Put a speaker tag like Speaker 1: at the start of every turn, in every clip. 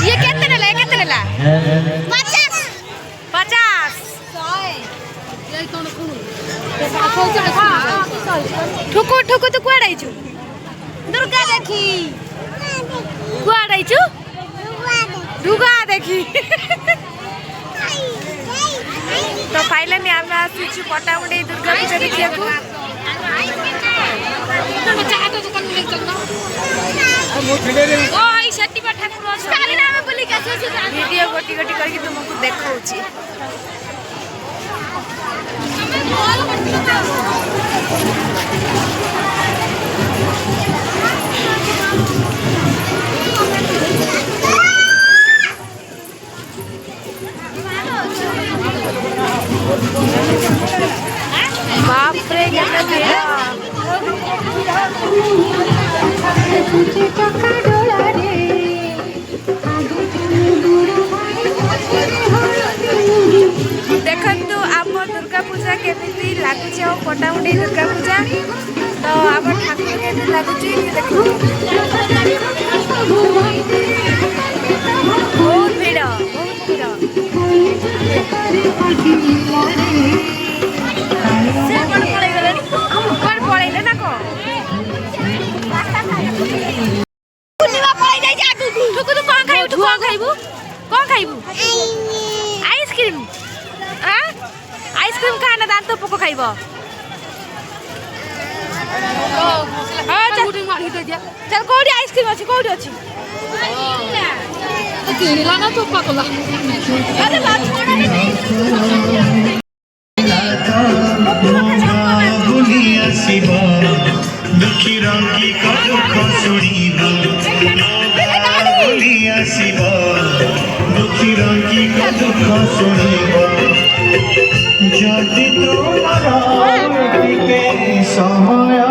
Speaker 1: ये कितने नेला 50 ठुकु ठुकु तू कुआडे आइछु दुर्गा देखी कुआडे आइछु दुर्गा देखी तो फाइनली आमे आसुछु पटामुंडी दुर्गा पूजा देखिया को वीडियो गोटी गोटी करके तुमको देखाऊची बाप रे कितना भीड़ देखु आम दुर्गा पूजा केमी लगुच पटामुंडी दुर्गा पूजा तो आम ठाकुर के लगुच बहुत भीड़ पलैले ना कौन आइसक्रीम आइसक्रीम खाना दांत पोक खाइब चल कौटी आइसक्रीम अच्छी कौटी अच्छी
Speaker 2: दुखी रंगी का दुख सुनिबा दुखी रंगी का दुख सुनिबा जदि तुम्हारा के समय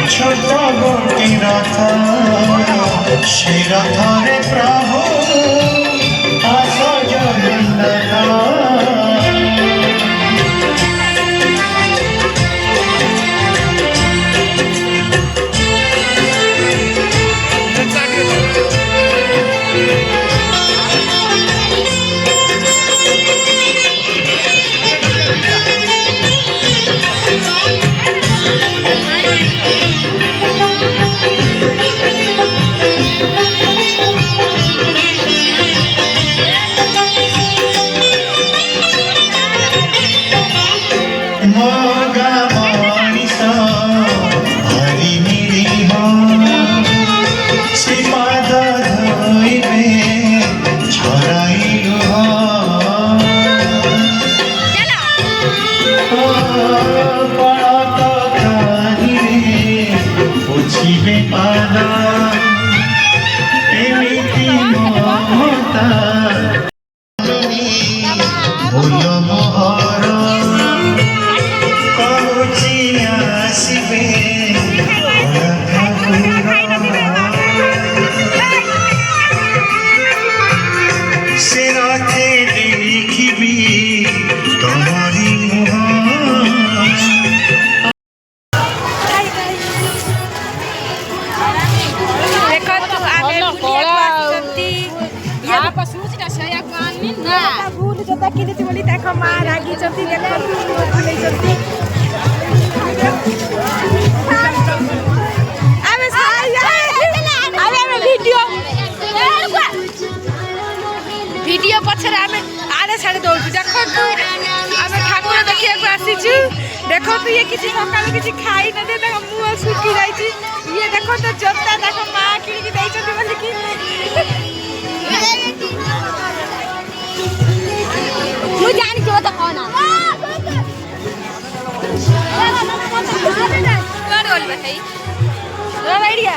Speaker 2: छोटा गोटी रथ से रथरे प्रभु आस जगन्नाथ
Speaker 1: भूल जो देखी बोली देख माँ रागी चलती देखो देखो तो ये किसी सकाल किसी खाई न दे तक मुंह सुखी जाई ये देखो तो जोता तक मां किणी की देई छथि बोली कि
Speaker 3: मु जानि जो त कोन
Speaker 1: कोन बोल भाई रो आइडिया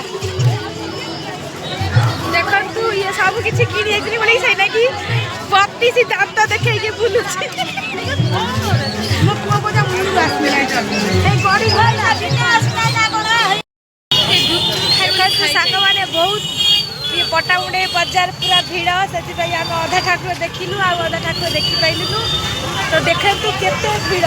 Speaker 1: देखो तू ये सब किसी किणी आइछली बोली सही ना कि पत्ती सी दांत देखे के बुलुची मो पुआ को जा मुंडू आसमी नाही ए गड़ी गई बिना आसना ना कोना ए दुख साको माने बहुत ये पटामुंडे बाजार पूरा भीड़ से आम अधा ठाकुर देखिलु आ अधा ठाकुर देखी पाइलु तो देखे तू केते भीड़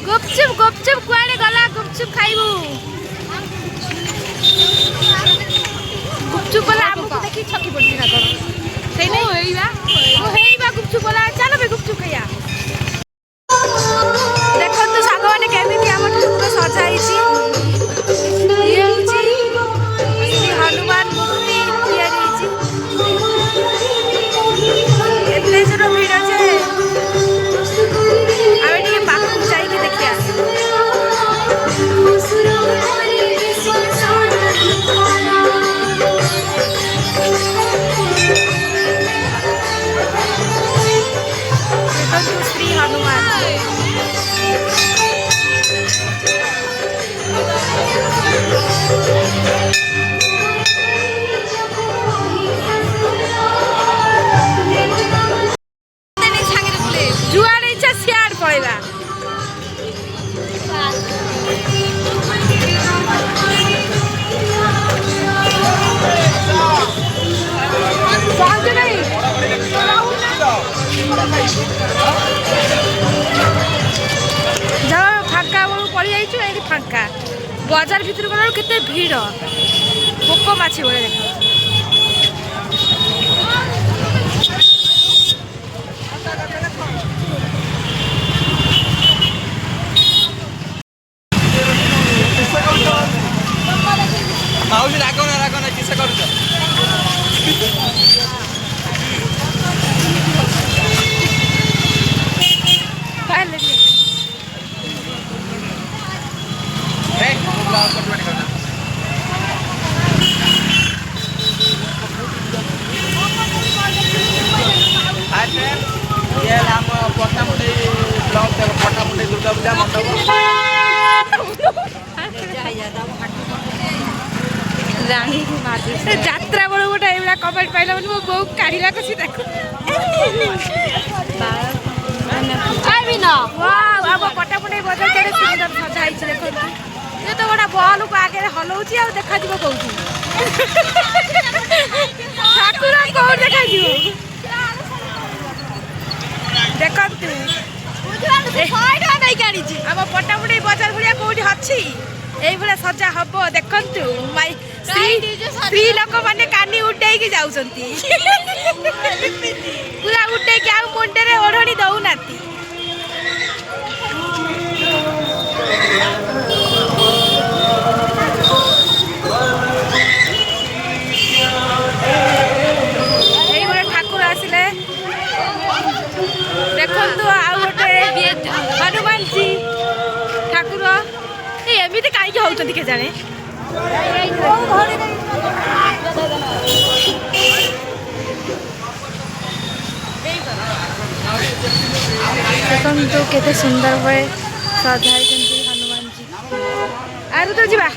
Speaker 1: गुपचुप गुपचुप कुआडे गला गुपचुप खाइबू गुपचुप वाला हमको देखी छकी पड़ती ना करो सही नहीं हेइबा गुपचुप वाला चलो बे गुपचुप खैया देखो तो सागो माने केमिति हमर ठाकुर सजाई छी ये होची श्री हनुमान मूर्ति तैयारी छी एतले जरो भीड़ छे आवे टिके पाखु जाई के देखिया श्री हनुमान जुआड़े इच्छा सियाड़ पड़ेगा जाओ फांका बेलू पड़ी जाइए फांका बजार भितर गला केते भीड़ पोक माछी भाई देखा
Speaker 4: माउसी राग ना किस कर पट्टामुंडई ब्लॉक पट्टामुंडई दुर्गा पूजा मंडप
Speaker 1: रानी यात्रा बेलू गोटे ये कमेंट पाइल मो बो काढ़ा कसी देख आम पटामुंडई बजार के सुंदर सजाई देखो ये तो गोटे बल को आगे हलाऊँ आ देखा कौन ठाकुर कौन देखा देखु आम पटामुंडई बजार भाया कौटी अच्छी ये सजा हम देखु स्त्री लोक मैंने कानी उड्डे जाऊँगी पूरा उड्डे आउ मुंडे ओढ़णी दौना ठाकुर आसिले देखु आउ गोटे हनुमान जी ठाकुर एमती कहीं होती के जाने देखो केते सुंदर भाई सजाई हनुमान जी आरु तो जीवा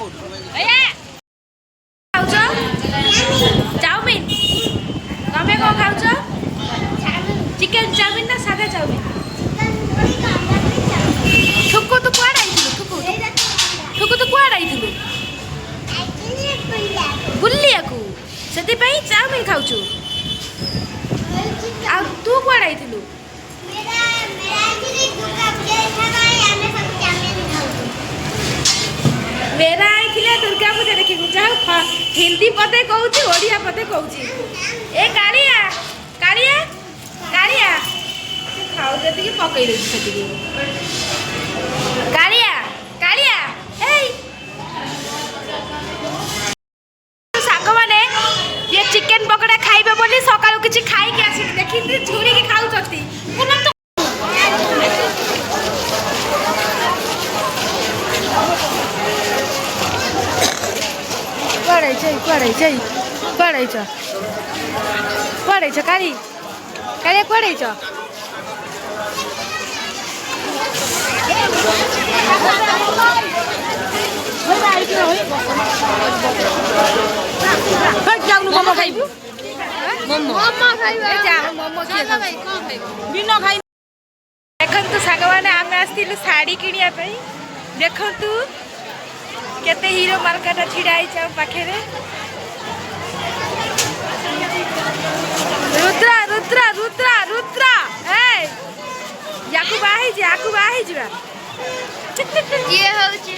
Speaker 1: चाउमिन तमें कौन खाऊ चिकेन चाउमिन ना सादा चाउमिन ठुकु तू कुआड़ ठुकु तू कुआड़ बुलिया को से चाउमिन खाऊ आ तू कुआड़ मेरा आई दुर्गा पूजा देखी जा हिंदी पदे कहूँ ओडिया पदे कहूँ ए कालिया कालिया कालिया खाऊ जी पकई କାଳିଆ କାଳିଆ ଏଇ ସାଙ୍ଗମାନେ ଇଏ ଚିକେନ ପକୋଡା ଖାଇବେ ବୋଲି ସକାଳୁ କିଛି ଖାଇକି ଆସିକି ଦେଖିକି ଝୁରିକି ଖାଉଛନ୍ତି। କୁଆଡ଼େ କାଳି କାଳିଆ କୁଆଡ଼େ ଯାଉନୁ ମୋମୋ ଖାଇବୁ ଦେଖନ୍ତୁ ସାଙ୍ଗମାନେ ଆମେ ଆସିଥିଲୁ ଶାଢ଼ୀ କିଣିବା ପାଇଁ। ଦେଖନ୍ତୁ କେତେ ହିରୋ ମାର୍କେଟ ଛିଡ଼ା ହେଇଛି ଆମ ପାଖରେ। ରୁଦ୍ରା ରୁଦ୍ରା ରୁଦ୍ରା ରୁଦ୍ରା ୟାକୁ ବାହା ହେଇଯିବା
Speaker 3: ଇଏ ହଉଛି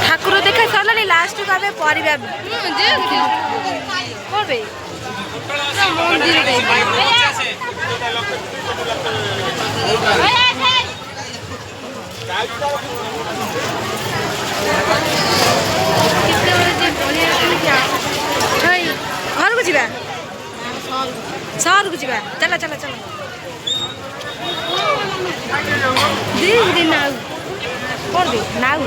Speaker 3: ଠାକୁର ଦେଖା ସରିଲାଣି ଲାଷ୍ଟକୁ ଆମେ ପରିବା କବେ ଘରକୁ ଯିବା ସହରକୁ ଯିବା ଚାଲ ଚାଲ ଚାଲ ନାଉ କ'ଣ ଦେ ନାଉ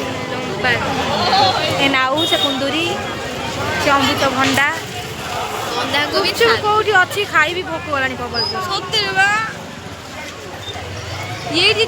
Speaker 3: ଏ ନାଉ ସେ କୁନ୍ଦୁରି ସେ ଅମୃତଭଣ୍ଡା କୋଉଠି ଅଛି ଖାଇବି ଭୋକ ଗଲାଣି ପ୍ରବଳ ସତରେ ବା ଏଇଠି